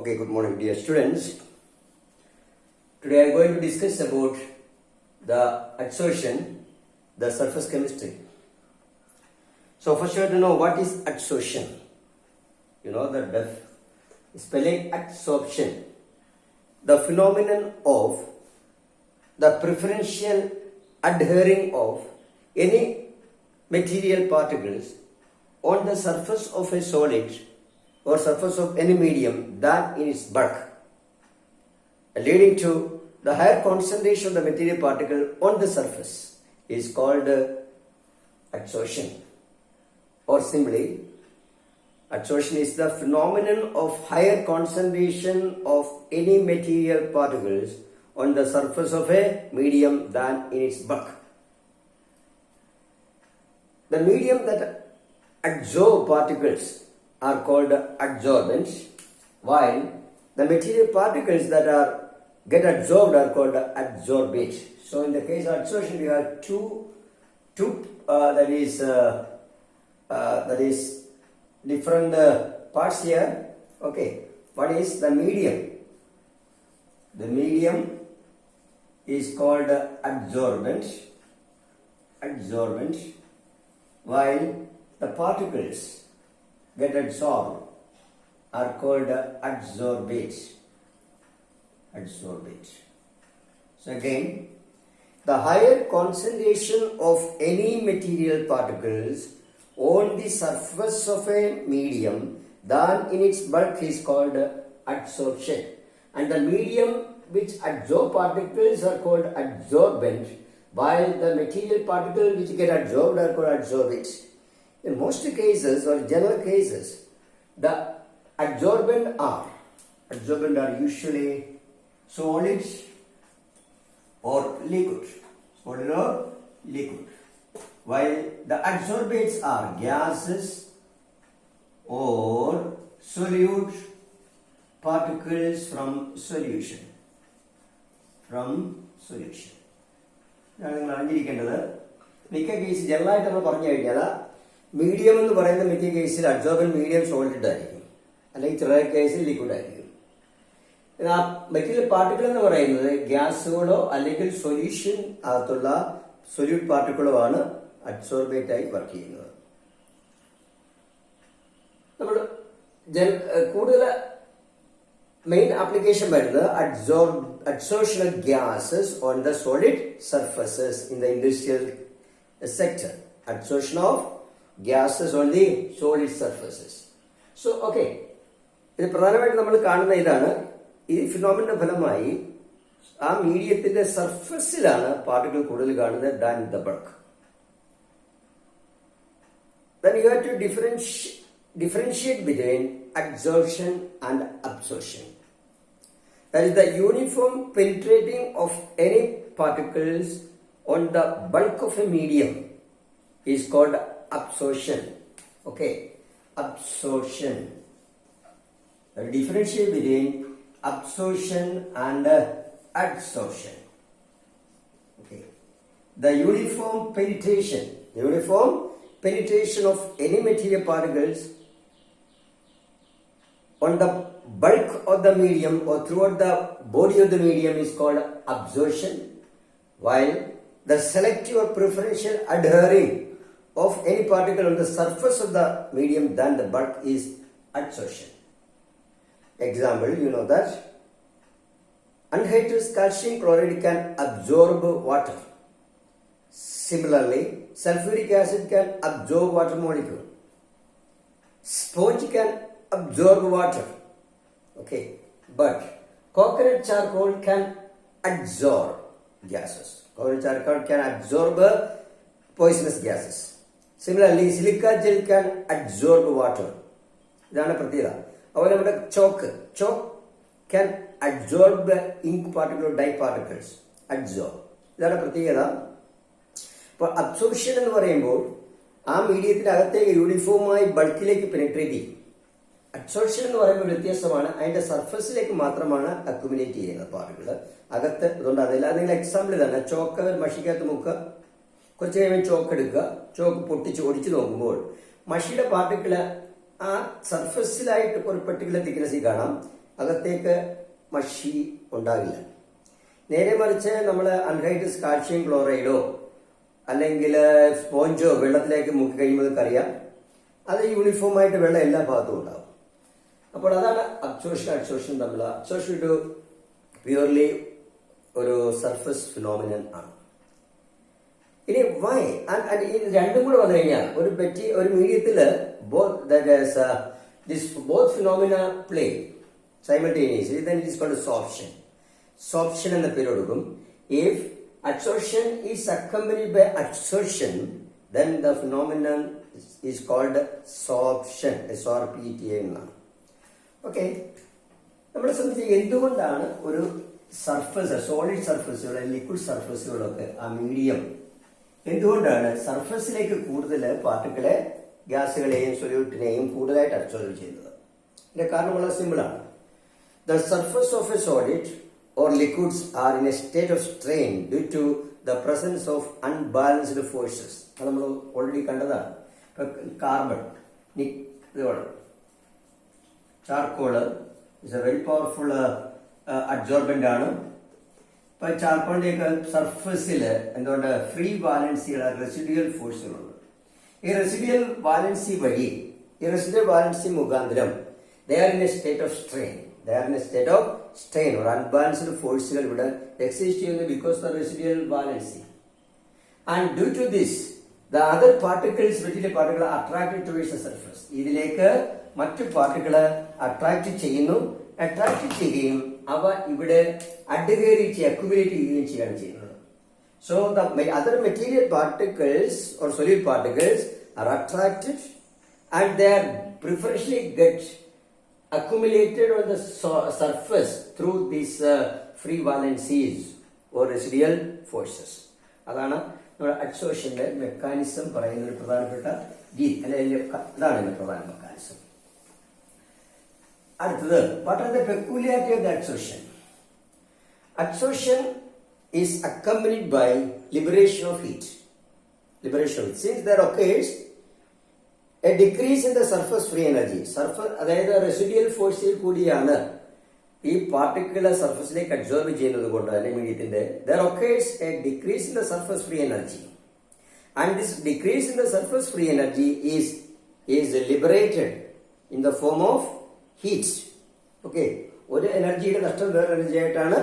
Okay, good morning dear students. Today I am going to discuss about the adsorption, the surface chemistry. So first you have to know what is adsorption. You know the spelling adsorption. The phenomenon of the preferential adhering of any material particles on the surface of a solid or surface of any medium than in its bulk, leading to the higher concentration of the material particle on the surface is called adsorption. Or simply, adsorption is the phenomenon of higher concentration of any material particles on the surface of a medium than in its bulk. The medium that adsorb particles are called adsorbents, while the material particles that get adsorbed are called adsorbates. So in the case of adsorption, we have two that is different parts here. Okay, what is the medium? The medium is called adsorbent, while the particles get adsorbed are called adsorbates. So again, the higher concentration of any material particles on the surface of a medium than in its bulk is called adsorption, and the medium which adsorb particles are called adsorbent, while the material particles which get adsorbed are called adsorbates. In most cases or general cases, the adsorbent are usually solids or liquid, while the adsorbates are gases or solute particles from solution. മിക്ക case ജനറലായിട്ട് നമ്മൾ പറഞ്ഞു കഴിഞ്ഞാൽ medium എന്ന് പറയുന്ന മിക്ക കേസിൽ അഡ്സോർബൻ medium solid ആയിരിക്കും, അല്ലെങ്കിൽ ചില കേസിൽ ലിക്വിഡ് ആയിരിക്കും. മെറ്റീരിയൽ പാർട്ടിക്കിൾ എന്ന് പറയുന്നത് ഗ്യാസുകളോ അല്ലെങ്കിൽ സൊല്യൂഷൻ അകത്തുള്ള സൊല്യൂട്ട് പാർട്ടിക്കിളോ ആണ് അഡ്സോർബേറ്റ് ആയി വർക്ക് ചെയ്യുന്നത്. നമ്മൾ കൂടുതൽ മെയിൻ ആപ്ലിക്കേഷൻ വരുന്നത് adsorption of gases on the solid surfaces in the industrial sector. Adsorption of gases on the solid surfaces. So, okay. ഇത് പ്രധാനമായിട്ട് നമ്മൾ കാണുന്ന ഇതാണ്. ഈ ഫിനോമിനന്റെ ഫലമായി ആ മീഡിയത്തിന്റെ സർഫസിലാണ് പാർട്ടിക്കിൾ കൂടുതൽ കാണുന്നത് than the bulk. Then you have to differentiate between adsorption and absorption. That is the uniform penetrating of any particles on the bulk of a medium is called absorption. Okay, absorption. Differentiate between absorption and adsorption. Okay, the uniform penetration of any material particles on the bulk of the medium or throughout the body of the medium is called absorption, while the selective or preferential adhering of any particle on the surface of the medium than the bulk is adsorption. Example, you know that anhydrous calcium chloride can absorb water. Similarly, sulfuric acid can absorb water molecule. Sponge can absorb water. Okay, but coconut charcoal can adsorb gases. Coconut charcoal can absorb poisonous gases. Similarly, silica gel can absorb water. ഇതാണ് പ്രത്യേകത. അതുപോലെ നമ്മുടെ chalk can absorb ink particle or dye particles. Adsorb. ഇതാണ് പ്രത്യേകത. അപ്പോൾ absorption എന്ന് പറയുമ്പോൾ ആ മീഡിയത്തിനകത്തേക്ക് യൂണിഫോമായി ബൾക്കിലേക്ക് പെനിട്രേറ്റ് ചെയ്യും. അഡ്സോർപ്ഷൻ എന്ന് പറയുമ്പോൾ വ്യത്യാസമാണ്, അതിന്റെ സർഫസിലേക്ക് മാത്രമാണ് അക്യുമുലേറ്റ് ചെയ്യുന്നത് പാർട്ടിക്കിൾ അകത്ത്. അതുകൊണ്ട് അതില്ല. നിങ്ങൾ എക്സാമ്പിൾ തന്നെ ചോക്ക് മഷിക്കകത്ത് മുക്കുക, കുറച്ച് കഴിയുമ്പോൾ ചോക്ക് എടുക്കുക, ചോക്ക് പൊട്ടിച്ച് ഒടിച്ച് നോക്കുമ്പോൾ മഷിയുടെ പാർട്ടിക്കിള് ആ സർഫസിലായിട്ട് ഒരു പെർട്ടിക്കുലർ തിക്നെസ്സിൽ കാണാം. അകത്തേക്ക് മഷി ഉണ്ടാകില്ല. നേരെ മറിച്ച് നമ്മൾ അൺഹൈഡ്രസ് കാൽഷ്യം ക്ലോറൈഡോ അല്ലെങ്കിൽ സ്പോഞ്ചോ വെള്ളത്തിലേക്ക് മുക്കി കഴിയുമ്പോൾ നമുക്കറിയാം അത് യൂണിഫോമായിട്ട് വെള്ളം എല്ലാ ഭാഗത്തും ഉണ്ടാകും. അപ്പോൾ അതാണ് അബ്സോർഷൻ തമ്മിൽ. അബ്സോർഷൻ ഒരു പ്യൂർലി ഒരു സർഫസ് ഫിനോമിനൻ ആണ്. ഇനി വൈ ഇത് രണ്ടും കൂടെ വന്നു കഴിഞ്ഞാൽ ഒരു മീഡിയത്തില് both phenomena play simultaneously, then it is called sorption. Sorption എന്ന പേര് കൊടുക്കും. If adsorption is accompanied by adsorption, then the phenomenon is called sorption. SORPTA എന്നാണ്. ഓക്കെ, നമ്മളെ സംബന്ധിച്ച് എന്തുകൊണ്ടാണ് ഒരു സർഫസ്, സോളിഡ് സർഫസുകൾ, ലിക്വിഡ് സർഫസുകളൊക്കെ ആ മീഡിയം എന്തുകൊണ്ടാണ് സർഫസിലേക്ക് കൂടുതൽ പാർട്ടിക്കിളെ, ഗ്യാസുകളെയും സൊല്യൂട്ടിനെയും കൂടുതലായിട്ട് അബ്സോർബ് ചെയ്യുന്നത്? ഇതിന്റെ കാരണം വളരെ സിമ്പിളാണ്. The surface of a solid or liquids are in a state of strain due to the presence of unbalanced forces. അത് നമ്മൾ ഓൾറെഡി കണ്ടതാണ്. Carbon, charcoal is A very powerful absorbent ആണ്. ഇപ്പൊ ചാർക്കോളിന്റെ സർഫസിൽ എന്തുകൊണ്ട് ഫ്രീ വാലൻസികൾ, റെസിഡ്യൂവൽ ഫോഴ്സുകളുണ്ട്. ഈ റെസിഡ്യൂവൽ വാലൻസി മുഖാന്തരം they are in a state of strain or unbalanced ഫോഴ്സുകൾ ഇവിടെ എക്സിസ്റ്റ് ചെയ്യുന്നു because of the residual valency. And due to this, the other particles, വലിയ particle attracted towards the surface. ഇതിലേക്ക് മറ്റു particle attract ചെയ്യുകയും അവ ഇവിടെ അക്യുമുലേറ്റ് ചെയ്യുകയും ചെയ്യാണ് ചെയ്യുന്നത്. So the other material particles or solid particles are attracted and they are preferentially get accumulated on the surface through these free valencies or residual forces. അതാണ് നമ്മുടെ അഡ്സോർഷന്റെ മെക്കാനിസം പറയുന്ന ഒരു പ്രധാനപ്പെട്ട രീതി, അല്ലെങ്കിൽ അതാണ് ഇതിന്റെ പ്രധാന മെക്കാനിസം. അടുത്തത്, what are the peculiarity of the adsorption? Adsorption is accompanied by liberation of heat. Since there occurs a decrease in the surface free energy. അതായത് റെസിഡ്യൂവൽ ഫോഴ്സിൽ കൂടിയാണ് ഈ പാർട്ടിക്കിള് സർഫസിലേക്ക് അബ്സോർബ് ചെയ്യുന്നത് കൊണ്ട് തന്നെ മീഡിയത്തിന്റെ there occurs a decrease in the surface free energy. And this decrease in the surface free energy is liberated in the form of heat. Okay, ഒരു എനർജിയുടെ നഷ്ടം വേറെ എനർജി ആയിട്ടാണ്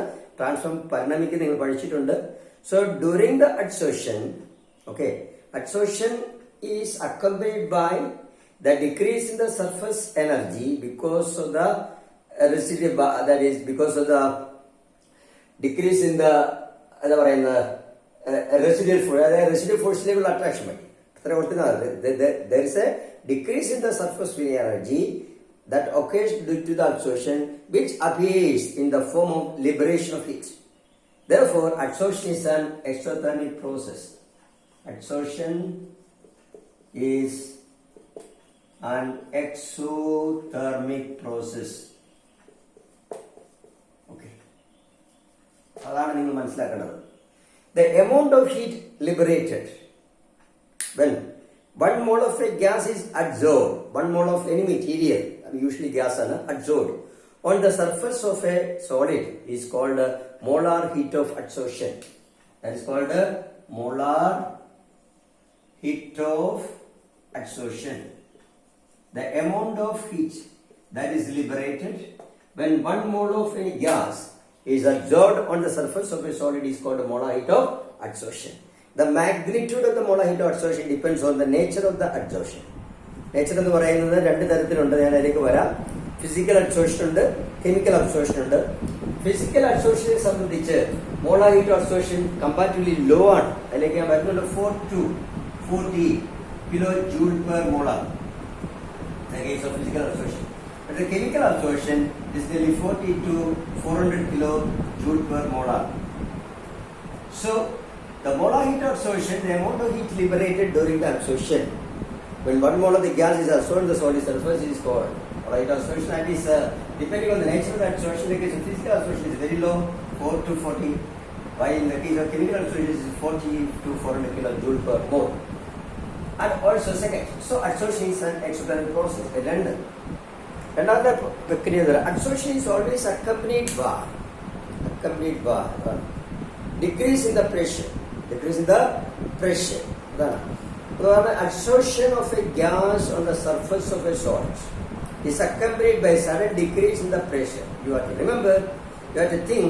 പരിണമിക്കുന്നത്, നിങ്ങൾ പഠിച്ചിട്ടുണ്ട്. So during the adsorption, adsorption is accompanied by the decrease in the surface energy because of the residual, that is because of the decrease in the residual force, residual force level attraction. There is a decrease in the surface free energy that occurs due to the adsorption, which appears in the form of liberation of heat. Therefore, adsorption is an exothermic process. Adsorption is an exothermic process. Okay. അതാണ് നിങ്ങൾ മനസ്സിലാക്കേണ്ടത്. The amount of heat liberated when 1 mole of a gas is adsorbed, 1 mole of any material, usually gas ആണ് adsorbed on the surface of a solid is called molar heat of adsorption. That is called molar heat of adsorption. The amount of heat that is liberated when 1 mole of any gas is absorbed on the surface of a solid is called molar heat of adsorption. The magnitude of the molar heat of adsorption depends on the nature of the adsorption. Nature എന്ന് പറയുന്നത് രണ്ട് തരത്തിലുണ്ട്, ഞാൻ അതിലേക്ക് വരാം. Physical absorption ഉണ്ട്, chemical absorption ഉണ്ട്. Physical അബ്സോർപ്ഷനെ സംബന്ധിച്ച് molar heat absorption comparatively low ആണ്. അതിലേക്ക് ഞാൻ വരുന്നുണ്ട് 4 to 40 kilo joule per molar. In the case of physical absorption. But the chemical absorption is nearly 40 to 400 kilojoule per molar. So, the molar heat absorption, the amount of heat liberated during the absorption, when 1 mole of the gas is absorbed on the solid surface, is called molar heat absorption. And is depending on the nature of the absorption. In the case of physical absorption, is very low, 4 to 40. While in the case of chemical absorption, it is 40 to 400 kilojoule per mole. And also second, so absorption is an exothermic process. രണ്ടാമത്തെ പ്രക്രിയ adsorption is always accompanied by decrease in the pressure. അതാണ് adsorption of a gas on the surface of a solid is accompanied by sudden decrease in the pressure. You have to remember, you have to think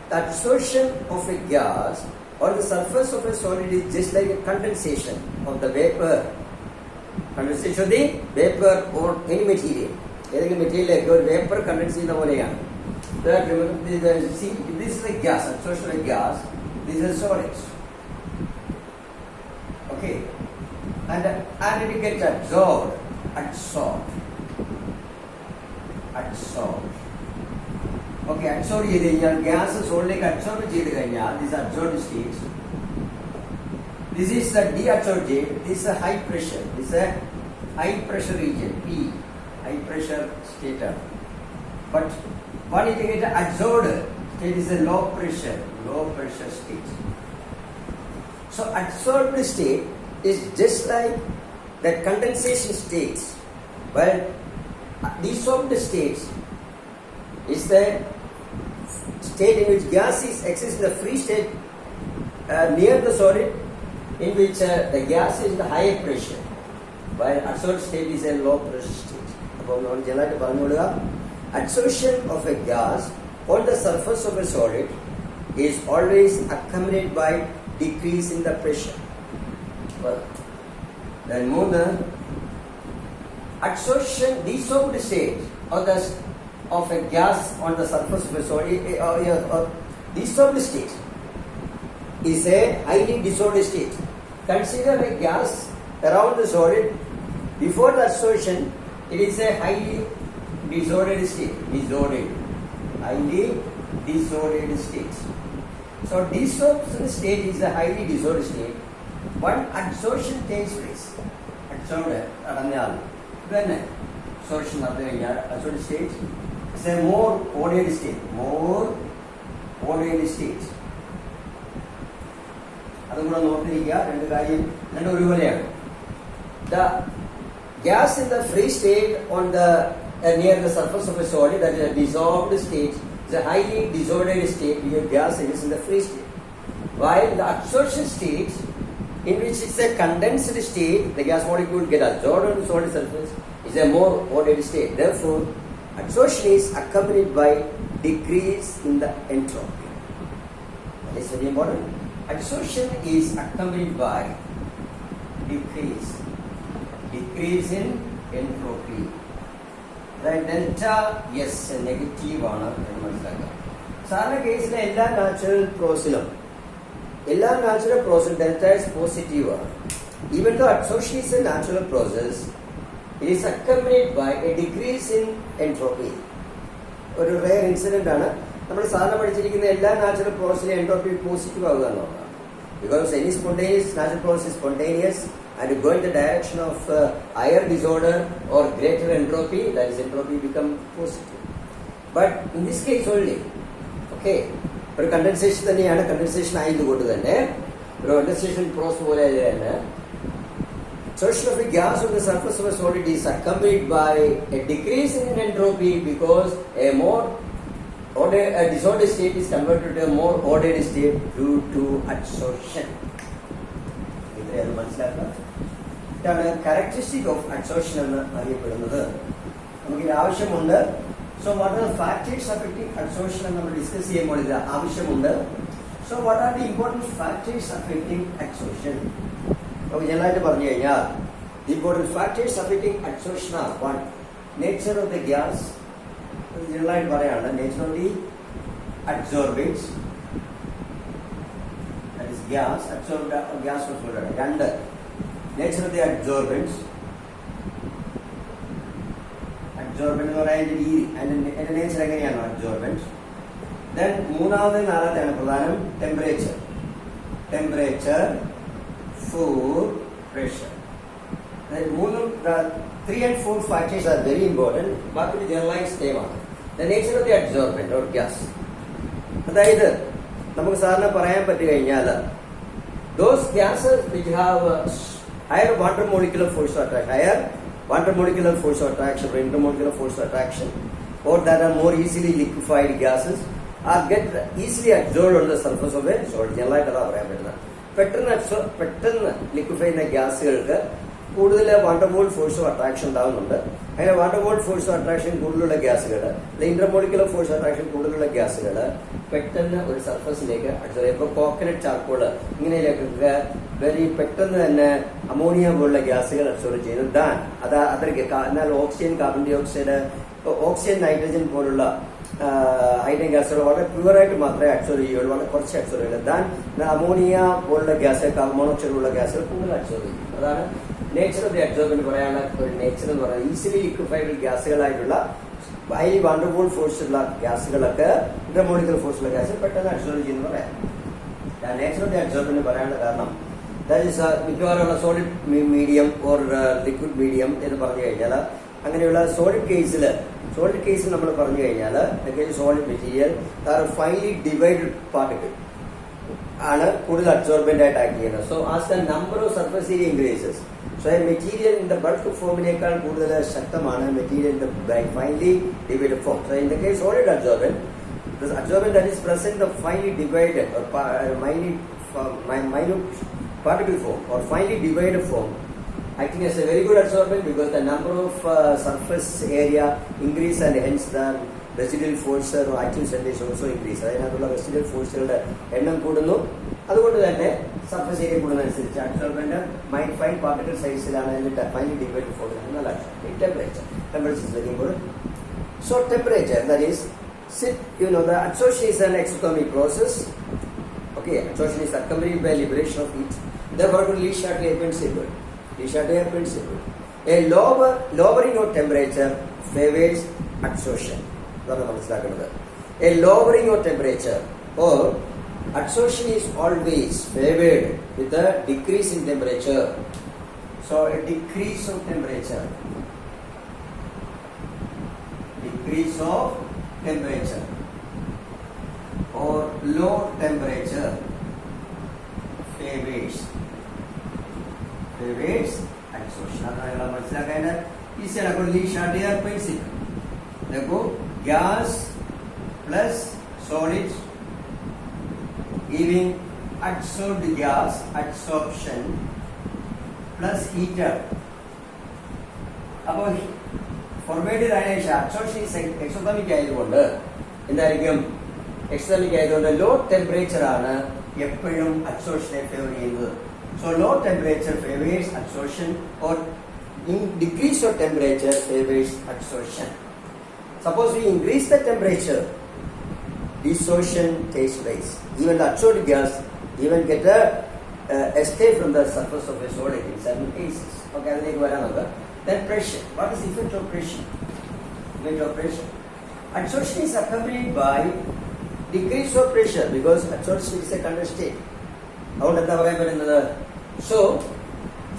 that absorption of a gas on the surface of a solid is just like a condensation of the vapor. Condensation of the vapor or any material. ഏതെങ്കിലും മെറ്റീരിയലിലേക്ക് ഒരു vapour contents ചെയ്യുന്ന പോലെയാണ്. See, this is a gas, absorption of a gas. This is solids. Okay, and it gets absorbed. Okay, absorb ചെയ്ത് കഴിഞ്ഞാൽ gas സോളിലേക്ക് absorb ചെയ്ത് കഴിഞ്ഞാൽ this absorbed state. This is the deabsorbed state. This is a high pressure. This is a high pressure region. P, high pressure state. But when it gets absorbed, it is a low pressure state. So absorbed state is just like the condensation states. Well, dissolved states is the state in which gas exists in the free state near the solid, in which the gas is in the higher pressure, while absorbed state is a low pressure state. Absorption of a gas on the surface of a solid is always accompanied by decrease in the pressure. Well, then dissolved state of a gas on the surface of a solid, dissolved state is a highly dissolved state. Consider a gas around the solid. Before the absorption, it is a highly disordered state. Highly disordered state. So dissolved state is a highly disordered state. When absorption takes place, then absorption of the absorbed state is a more ordered state. അതുകൂടെ നോക്കിയിരിക്കുക. രണ്ട് കാര്യം രണ്ടും ഒരുപോലെയാണ്. The gas in the free state on the near the surface of a solid, that is a dissolved state, is a highly disordered state where gas is in the free state. While the absorption state, in which it's a condensed state, the gas molecule get absorbed on the solid surface, is a more ordered state. Therefore, absorption is accompanied by decrease in the entropy. That is very important. Absorption is accompanied by decrease in entropy. Delta S negative ആണ് എന്ന് മനസ്സിലാക്കുക. സാധാരണ കേസിലെ എല്ലാ natural പ്രോസിലും delta S positive ആണ്. Even though absorption is a natural process, it is accompanied by a decrease in entropy. ഒരു rare incident ആണ്. നമ്മൾ സാധാരണ പഠിച്ചിരിക്കുന്ന എല്ലാ നാച്ചുറൽ പ്രോസസിലും എൻട്രോപ്പി പോസിറ്റീവ് ആവുക എന്നുള്ളതാണ്. Because any spontaneous natural process is spontaneous and go in the direction of higher disorder or greater entropy, that is entropy become positive. But in this case only, okay, ഒരു condensation തന്നെയാണ്. Condensation ആയതുകൊണ്ട് തന്നെ ഒരു condensation process പോലെ തന്നെ absorption of a gas on the surface of a solid is accompanied by a decrease in entropy because a disordered state is converted to a more ordered state due to absorption. ഇത്രയാണ് മനസ്സിലാക്കുക. ഇതാണ് characteristic of adsorption എന്ന് അറിയപ്പെടുന്നത്. നമുക്കിത് ആവശ്യമുണ്ട്. So what are the factors affecting adsorption എന്ന് നമ്മൾ discuss ചെയ്യുമ്പോൾ ഇത് ആവശ്യമുണ്ട്. So what are the important factors affecting adsorption? നമുക്ക് ജനറലായിട്ട് പറഞ്ഞു കഴിഞ്ഞാൽ the important factors affecting adsorption are 1. Nature of the gas. ജനറലായിട്ട് പറയാണ് nature of the adsorbents, that is gas, absorbed gas was fluid. 2. Nature of the absorbents. Absorbent എന്ന് പറയുന്നത് രീതി, അതിന്റെ നേച്ചർ എങ്ങനെയാണ് അബ്സോർബൻസ്. ദെൻ മൂന്നാമത് നാലാമത്തെയാണ് പ്രധാനം ടെമ്പറേച്ചർ, ഫുഡ്, പ്രഷർ. മൂന്നും 3 and 4 factors are very important. ബാക്കി ജനറലൈസ്ഡ് ടേമാണ്. The nature of the absorbent or gas. അതായത് നമുക്ക് സാധാരണ പറയാൻ പറ്റി കഴിഞ്ഞാൽ those gases which have higher water molecular force or higher water molecular force of attraction or intermolecular force of attraction, or that are more easily liquefied gases are get easily absorbed on the surface of a solid. പെട്ടെന്ന് liquefy ചെയ്യുന്ന ഗ്യാസുകൾക്ക് കൂടുതൽ van der Waals force of attraction ഉണ്ടാകുന്നുണ്ട്. അങ്ങനെ van der Waals force of attraction കൂടുതലുള്ള ഗ്യാസുകൾ, intermolecular force of attraction കൂടുതലുള്ള ഗ്യാസുകൾ പെട്ടെന്ന് ഒരു സർഫസിലേക്ക് അട്രാക്ട്. ഇപ്പോൾ കോക്കനട്ട് ചാർക്കോള് ഇങ്ങനെയൊക്കെ വെരി പെട്ടെന്ന് തന്നെ അമോണിയ പോലുള്ള ഗ്യാസുകൾ അബ്സോർബ് ചെയ്യുന്നു. അതൊക്കെ എന്നാൽ oxygen, carbon dioxide, oxygen, nitrogen പോലുള്ള ഹൈഡ്രജൻ ഗ്യാസുകൾ വളരെ പ്യുവറായിട്ട് മാത്രമേ അബ്സോർബ് ചെയ്യുള്ളൂ, വളരെ കുറച്ച് അബ്സോർബ് ചെയ്യുള്ളൂ. അമോണിയ പോലുള്ള ഗ്യാസ്, കാർബൺ മോണോക്സൈഡ് പോലുള്ള ഗ്യാസുകൾ കൂടുതൽ അബ്സോർബ് ചെയ്യും. അതാണ് നേച്ചർ ഓഫ് ദി അബ്സോർബൻറ്റ് പറയാനുള്ള ഒരു നേച്ചർ എന്ന് പറയുന്നത്. ഈസിലി ലിക്വിഫൈഡ് ഗ്യാസുകളായിട്ടുള്ള ഹൈലി വാണ്ടർഫുൾ ഫോഴ്സ് ഉള്ള ഗ്യാസുകളൊക്കെ ഇന്റർമോളിക്കുലർ ഫോഴ്സ് ഉള്ള ഗ്യാസ് പെട്ടെന്ന് അബ്സോർബ് ചെയ്യുന്നു പറയാം. നേച്ചർ ഓഫ് ദി അബ്സോർബൻറ്റ് പറയാനുള്ള കാരണം ദാറ്റ് ഈസ് മിക്കവാറുള്ള solid medium or liquid medium എന്ന് പറഞ്ഞു കഴിഞ്ഞാൽ, അങ്ങനെയുള്ള സോളിഡ് കേസിൽ നമ്മൾ പറഞ്ഞു കഴിഞ്ഞാൽ solid material finally divided particle ആണ് കൂടുതൽ അബ്സോർബന്റ് ആയിട്ട് ആക്ട് ചെയ്യുന്നത്. So as the number of surface area increases, so material in the bulk ഫോമിനേക്കാൾ കൂടുതൽ ശക്തമാണ് material in the finally divided form. So in the case solid absorbent that is present the finely divided or minute particle form or finely divided form, acting as a very good absorbent because the number of surface area increase and hence the residual force or active center also increase. അതിനകത്തുള്ള residual ഫോഴ്സുകളുടെ എണ്ണം കൂടുന്നു. അതുകൊണ്ട് തന്നെ surface area കൂടുന്നതനുസരിച്ച് absorbent fine particle സൈസിലാണ് finally divide form എന്നുള്ള temperature is very important. So temperature, that is, the absorption is an exothermic process. Okay, absorption is accompanied by liberation of heat. Therefore, Le Chatelier principle. A lowering of temperature favors absorption. A lowering of temperature or absorption is always favored with a decrease in temperature. So, a decrease of temperature or low temperature favors absorption. അതാണ് മനസ്സിലാക്കേണ്ടത്. ഈസിയാണ്. Le Chatelier principle. देखो, gas plus solid giving adsorbed gas absorption plus heater. അപ്പോൾ forward ionisation absorption exothermic ആയതുകൊണ്ട് എന്തായിരിക്കും? Exothermic ആയതുകൊണ്ട് low temperature ആണ് എപ്പോഴും അബ്സോർപ്ഷനെ ഫേവർ ചെയ്യുന്നത്. So low temperature favours absorption or decrease of temperature favours absorption. Suppose we increase the temperature, dissociation takes place. Even the absorbed gas even get escape from the surface of a solid in certain cases. Okay, then pressure. What is the effect of pressure? Absorption is accompanied by decrease of pressure because absorption is a condensed state. So,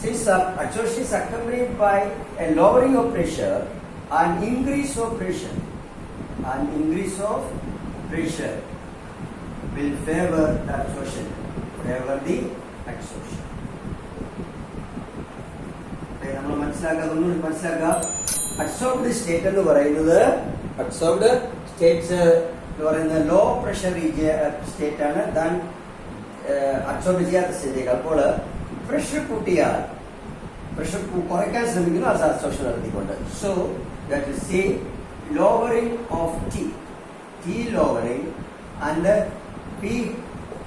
since absorption is accompanied by a lowering of pressure and increase of pressure will favor the absorption. നമ്മൾ മനസ്സിലാക്കുക. Absorbed state എന്ന് പറയുന്നത് low pressure state ആണ്. Than absorb ചെയ്യാത്ത state. അപ്പോൾ pressure കുറയ്ക്കാൻ ശ്രമിക്കുന്നു അത് അബ്സോർപ്ഷൻ നടത്തിക്കൊണ്ട്. So that is say lowering of T lowering and P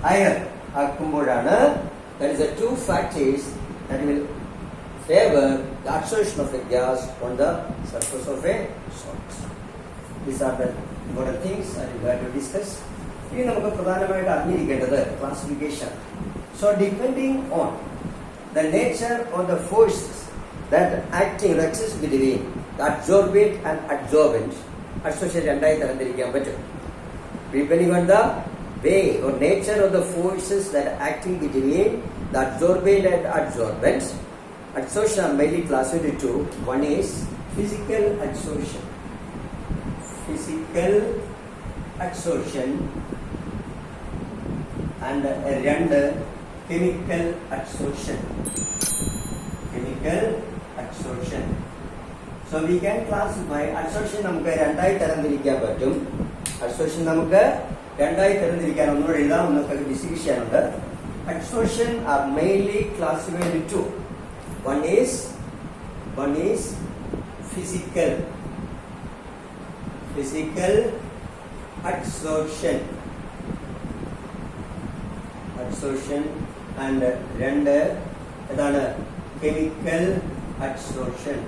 higher ആക്കുമ്പോഴാണ് that is the two factors that will favor the absorption of a gas on the surface of a solid. These are the important things that we have to discuss. ഇനി നമുക്ക് പ്രധാനമായിട്ട് അറിഞ്ഞിരിക്കേണ്ടത് classification. So depending on the nature of the forces that acting exists between the absorbent and absorbent, absorption രണ്ടായി തരംതിരിക്കാൻ പറ്റും. Depending on the way or nature of the forces that are acting between the absorbent and absorbent, absorption are mainly classified into one is physical absorption and രണ്ട് chemical absorption. So we can classify adsorption നമുക്ക് രണ്ടായി തരംതിരിക്കാൻ പറ്റും. Adsorption നമുക്ക് രണ്ടായി തരംതിരിക്കാൻ ഒന്നുകൂടെ എഴുതാം, ഒന്നൊക്കെ ഡിസ്കസ് ചെയ്യാനുണ്ട്. Adsorption are mainly classified into two. One is physical adsorption and രണ്ട് ഏതാണ് chemical adsorption.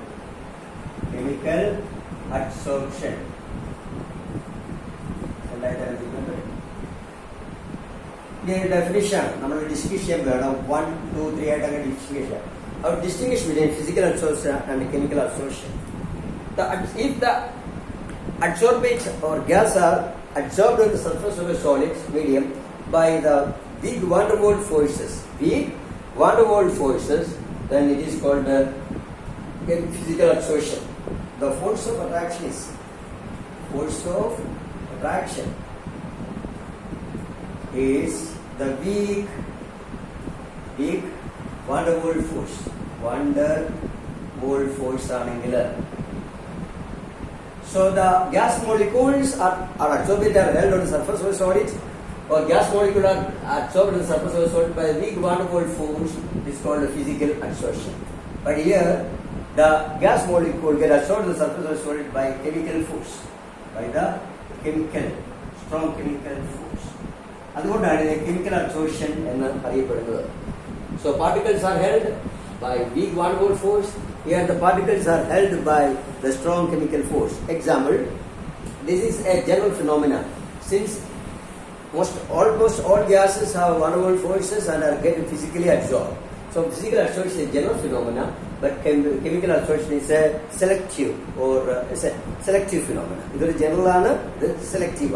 ഇതിന്റെ ഡെഫിനിഷൻ നമ്മൾ ഡിസ്കസ് ചെയ്യാൻ വേണം. 1, 2, 3 ആയിട്ട് അങ്ങനെ ഡിസ്കസ് ചെയ്യാം. Our distinguish between physical adsorption and chemical absorption. If the adsorbate or gas are absorbed on the surface of a solid medium by the big van der Waals forces, then it is called physical absorption. The force of attraction is the weak van der Waals force ആണെങ്കിൽ. So the gas molecules are absorbed or held on the surface of a solid, or gas molecules are absorbed on the surface of a solid by a weak van der Waals force. This is called a physical absorption. But here the gas molecule get absorbed on the surface of a solid by chemical force, by the strong chemical force. അതുകൊണ്ടാണ് ഇത് chemical absorption എന്ന് അറിയപ്പെടുന്നത്. So particles are held by weak van der Waals force. Here the particles are held by the strong chemical force. Example, this is a general phenomena. Since almost all gases have van der Waals forces and are getting physically absorbed. So physical absorption is a general phenomena, but chemical absorption is a selective phenomena. It is general and selective.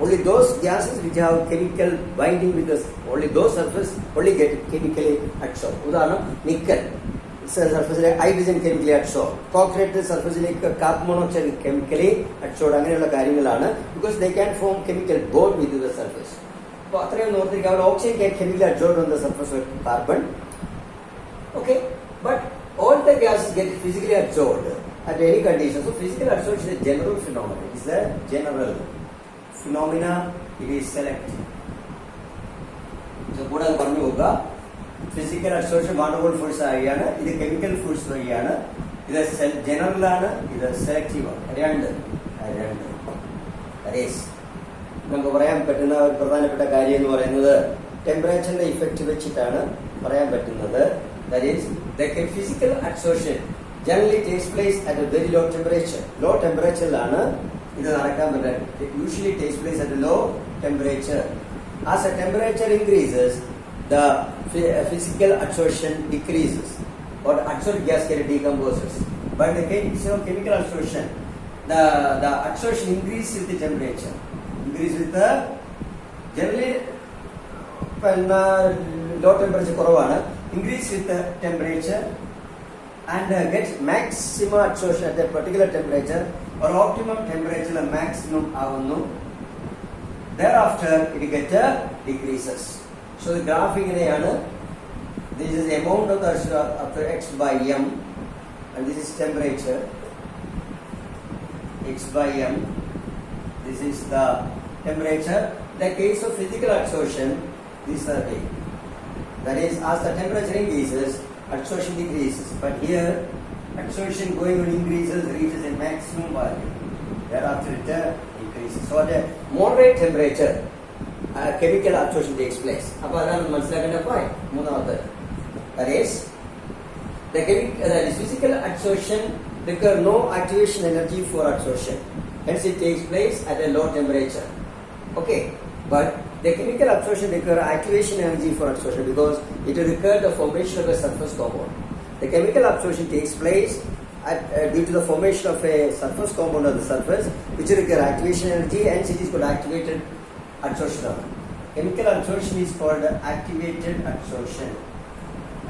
Only those gases which have chemical binding with us, only those surface only get chemically absorbed. Udaharanam, nickel surface hydrogen chemically absorbed. Concrete surface carbon monoxide chemically absorbed. അങ്ങനെയുള്ള കാര്യങ്ങളാണ്, because they can form chemical bond with the surface. അപ്പോൾ അത്രയും നോർത്തിരിക്കുക. Oxygen can chemically absorbed on the surface of carbon. Okay, but all the gases get physically absorbed at any condition. So physical absorption is a general phenomenon. It is a general phenomena. It is selective. So കൂടെ പറഞ്ഞു നോക്കുക. Physical absorption van der Waals force ആയാണ്, ഇത് chemical force വഴിയാണ്, ഇത് general ആണ്, ഇത് selective ആണ്. രണ്ട് നമുക്ക് പറയാൻ പറ്റുന്ന ഒരു പ്രധാനപ്പെട്ട കാര്യം എന്ന് പറയുന്നത് ടെമ്പറേച്ചറിന്റെ ഇഫക്റ്റ് വെച്ചിട്ടാണ് പറയാൻ പറ്റുന്നത്. That is, the physical absorption generally takes place at a very low temperature. Low temperature-ലാണ് ഇത് നടക്കാൻ പറ്റുന്നത്. It usually takes place at a low temperature. As the temperature increases, the physical absorption decreases, or absorbed gas can decomposes. But in the case of chemical absorption, the absorption increases with the temperature. Increase with the generally low temperature കുറവാണ്. Increase with the temperature and gets maximum absorption at a particular temperature or optimum temperature maximum ആവുന്നു. Thereafter it decreases. So the graph ഇങ്ങനെയാണ്. This is the amount of the after x by m, and this is temperature x by m. This is the temperature. The case of physical absorption, this is the way. That is, as the temperature increases, absorption decreases. But here, absorption going on increases, reaches a maximum value. Thereafter it decreases. So at a moderate temperature, chemical absorption takes place. അപ്പോൾ അതാണ് മനസ്സിലാക്കേണ്ട point. മൂന്നാമത്, that is, the physical absorption requires no activation energy for absorption. Hence it takes place at a low temperature. Okay, but the chemical absorption requires activation energy for absorption because it will require the formation of a surface compound. The chemical absorption takes place due to the formation of a surface compound on the surface, which will require activation energy, and it is called activated absorption. Chemical absorption is called activated absorption.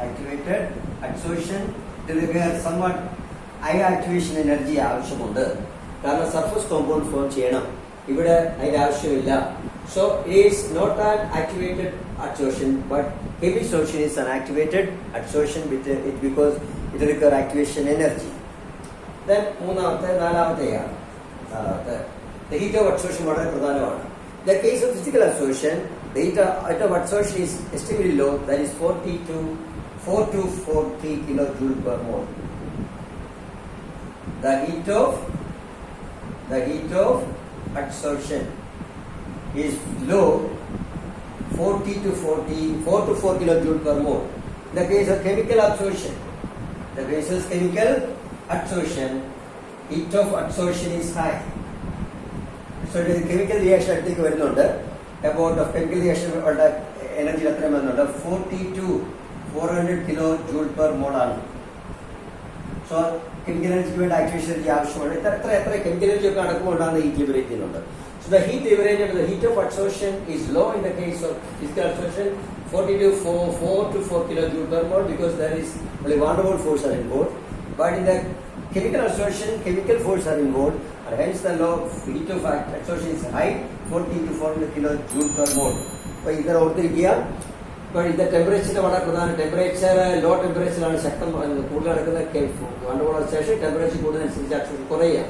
Activated absorption will require somewhat high activation energy ആവശ്യമുണ്ട്. കാരണം surface compound form ചെയ്യണം. ഇവിടെ അതിന്റെ ആവശ്യമില്ല. So it is not an activated absorption, but heavy absorption is an activated absorption with it because it requires activation energy. Then നാലാമത്തെയാണ് the heat of adsorption വളരെ പ്രധാനമാണ്. The case of physical absorption, the heat of adsorption is extremely low, that is 4 to 40 kilojoule per mole. The heat of adsorption is low, 4 to 4 kilojoule per mole. In the case of chemical absorption, heat of adsorption is high. So the chemical reaction അടുത്തേക്ക് വരുന്നുണ്ട്. About of chemical reaction ഉള്ള energy എത്രയും വരുന്നുണ്ട് 40 to 400 kilojoule per mole ആണ്. So chemical എനർജിക്ക് വേണ്ടി activation energy ആവശ്യമാണ്. എത്ര chemical energy ഒക്കെ നടക്കുമ്പോഴാണ് ഹീറ്റ് ലിബറേറ്റ് ചെയ്യുന്നുണ്ട്. So the heat liberated, the heat of adsorption is low in the case of physical absorption, 4 to 4 kilojoule per mole, because there is only van der Waals force are involved. But in the chemical absorption, chemical force are involved, and hence the law of heat of adsorption is high, 40 to 400 kilojoule per mole. So ഇതര ഓർത്തിരിക്കുക. ഇപ്പോൾ ഇതിന്റെ temperature വളരെ പ്രധാന. Temperature law ടെമ്പറേച്ചറിലാണ് ശക്തം കൂടുതൽ നടക്കുന്ന van der Waals ശേഷം ടെമ്പറേച്ചർ കൂടുന്നതനുസരിച്ച് അബ്സോർപ്ഷൻ കുറയുക.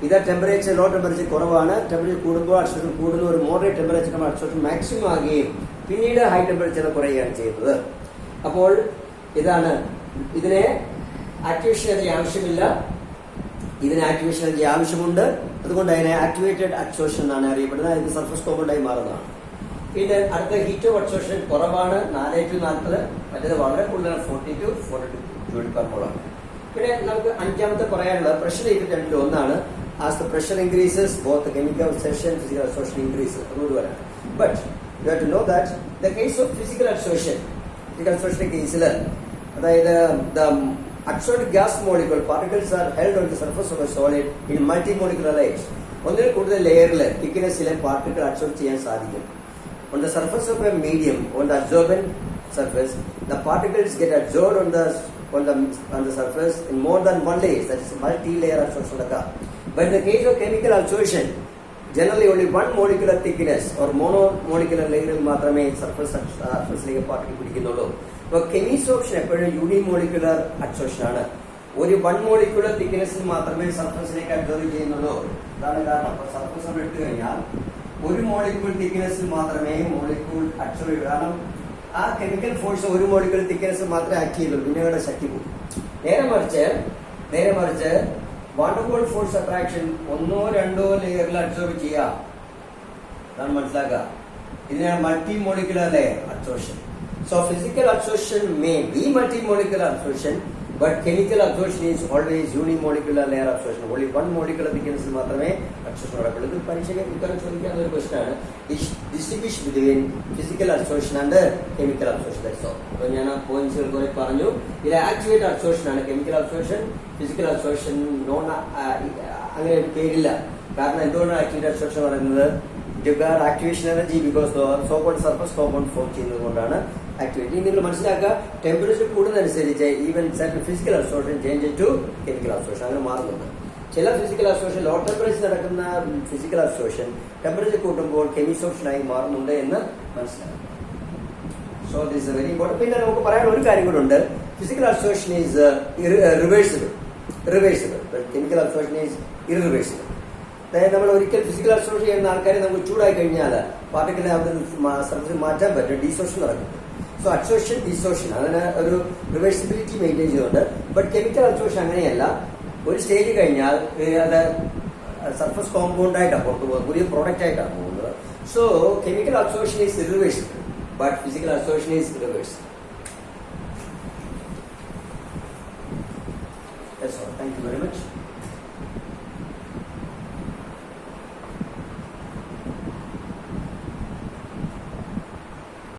ഇത് ടെമ്പറേച്ചർ ലോ ടെമ്പറേച്ചർ കുറവാണ്. ടെമ്പറേച്ചർ കൂടുമ്പോൾ അബ്സോർപ്ഷൻ കൂടുന്ന ഒരു മോഡറേറ്റ് ടെമ്പറേച്ചർ അബ്സോർപ്ഷൻ മാക്സിമം ആകുകയും പിന്നീട് ഹൈ ടെമ്പറേച്ചർ കുറയുകയാണ് ചെയ്യുന്നത്. അപ്പോൾ ഇതാണ് ഇതിനെ ആക്ടിവേഷൻ എനർജി ആവശ്യമില്ല, ഇതിന് ആക്ടിവേഷൻ എനർജി ആവശ്യമുണ്ട്. അതുകൊണ്ട് അതിനെ ആക്ടിവേറ്റഡ് അബ്സോർപ്ഷൻ എന്നാണ് അറിയപ്പെടുന്നത്. ഇത് സർഫസ് കോമ്പൗണ്ടായി മാറുന്നതാണ്. പിന്നെ അടുത്ത ഹീറ്റ് ഓഫ് അബ്സോർപ്ഷൻ കുറവാണ്, 4 to 40. മറ്റേത് വളരെ കൂടുതലാണ്, 40 to 400 joule per mole ആണ്. പിന്നെ നമുക്ക് അഞ്ചാമത്തെ പറയാനുള്ളത് പ്രഷർ ഇഫക്റ്റ് രണ്ടിൽ ഒന്നാണ്. As the pressure increases both chemical absorption physical absorption increases. അതുകൊണ്ട് വരാം. But you have to know that the case of physical അബ്സോർപ്ഷന്റെ കേസിൽ, അതായത് the adsorbed gas molecule particles are held on the surface of a solid in multimolecular layers. ഒന്നിൽ കൂടുതൽ ലെയറിൽ തിക്നെസ്സിലെ particle absorb ചെയ്യാൻ സാധിക്കും. On the surface of a medium, on the absorbent surface, the particles get absorbed on the surface in more than one layer, that is multi-layer absorption. But in the case of chemical absorption, generally only one molecular thickness or monomolecular layer മാത്രമേ സർഫസിലേക്ക് particle പിടിക്കുന്നുള്ളൂ. ഇപ്പോൾ കെമിസോപ്ഷൻ എപ്പോഴും unimolecular absorption ആണ്. ഒരു 1 molecular തിക്നെസ്സിൽ മാത്രമേ സർഫസിലേക്ക് absorb ചെയ്യുന്നുള്ളൂ. അതാണ് കാരണം. അപ്പോൾ സർഫസ് നമ്മൾ എടുത്തു കഴിഞ്ഞാൽ 1 മോളിക്യൂൾ തിക്നെസ്സിൽ മാത്രമേ മോളിക്യൂൾ അബ്സോർബ് ചെയ്യൂ. കാരണം ആ കെമിക്കൽ ഫോഴ്സ് 1 മോളിക്യൂൾ തിക്നെസ്സിൽ മാത്രമേ ആക്ട് ചെയ്യുള്ളൂ. പിന്നെ അവിടെ ശക്തി പോകും. നേരെ മറിച്ച് van der Waals force attraction 1 or 2 ലെയറിൽ അബ്സോർബ് ചെയ്യാം. അതാണ് മനസ്സിലാക്കുക. ഇതിനാണ് multi molecular layer absorption. So physical absorption may be multimolecular absorption, but chemical absorption is always unimolecular layer absorption. Only 1 molecular thickness മാത്രമേ absorption നടക്കുള്ളൂ. ഇത് പരീക്ഷയ്ക്ക് ഉത്തരം ചോദിക്കാവുന്ന ഒരു ക്വസ്റ്റ്യൻ ആണ്. Distinguish between physical absorption and chemical absorption. That's all. അപ്പോൾ ഞാൻ ആ പോയിന്റ്സുകൾ കുറെ പറഞ്ഞു. ഇത് ആക്ടിവേറ്റഡ് അബ്സോർപ്ഷൻ ആണ്. കെമിക്കൽ അബ്സോർപ്ഷൻ, ഫിസിക്കൽ അബ്സോർപ്ഷൻ അങ്ങനെ പേരില്ല. കാരണം എന്തുകൊണ്ടാണ് ആക്ടിവേറ്റഡ് അബ്സോർപ്ഷൻ പറയുന്നത്? Activation energy because so cold surface compound form ചെയ്യുന്നത് കൊണ്ടാണ് ആക്ടിവിറ്റി. നിങ്ങൾ മനസ്സിലാക്കുക, ടെമ്പറേച്ചർ കൂടുന്നതനുസരിച്ച് even physical absorption change to chemical absorption അങ്ങനെ മാറുന്നുണ്ട്. ചില ഫിസിക്കൽ അബ്സോർപ്ഷൻ ലോ ടെമ്പറേച്ചർ നടക്കുന്ന ഫിസിക്കൽ അബ്സോർപ്ഷൻ ടെമ്പറേച്ചർ കൂട്ടുമ്പോൾ കെമിസോപ്ഷൻ ആയി മാറുന്നുണ്ട് എന്ന് മനസ്സിലാക്കുക. So this very important. പിന്നെ നമുക്ക് പറയാൻ ഒരു കാര്യം കൂടെ ഉണ്ട്. Physical absorption is reversible. Chemical absorption is irreversible. അതായത് നമ്മൾ ഒരിക്കൽ ഫിസിക്കൽ അബ്സോർപ്ഷൻ ചെയ്യുന്ന ആൾക്കാരെ നമുക്ക് ചൂടായി കഴിഞ്ഞാൽ പാർട്ടിക്കിളെ സർഫസിൽ മാറ്റാൻ പറ്റും. ഡീസോർഷൻ നടക്കും. സോ അബ്സോർപ്ഷൻ ഡിസോർഷൻ അതിന് ഒരു റിവേഴ്സിബിലിറ്റി മെയിൻറ്റെയിൻ ചെയ്യുന്നുണ്ട്. ബട്ട് കെമിക്കൽ അബ്സോർപ്ഷൻ അങ്ങനെയല്ല. ഒരു സ്റ്റേജ് കഴിഞ്ഞാൽ അത് സർഫസ് കോമ്പൗണ്ട് ആയിട്ടാണ് പുറത്തു പോകുന്നത്, പുതിയ പ്രോഡക്റ്റ് ആയിട്ടാണ് പോകുന്നത്. So chemical absorption is irreversible, but physical absorption is reversible. That's all. Thank you very much.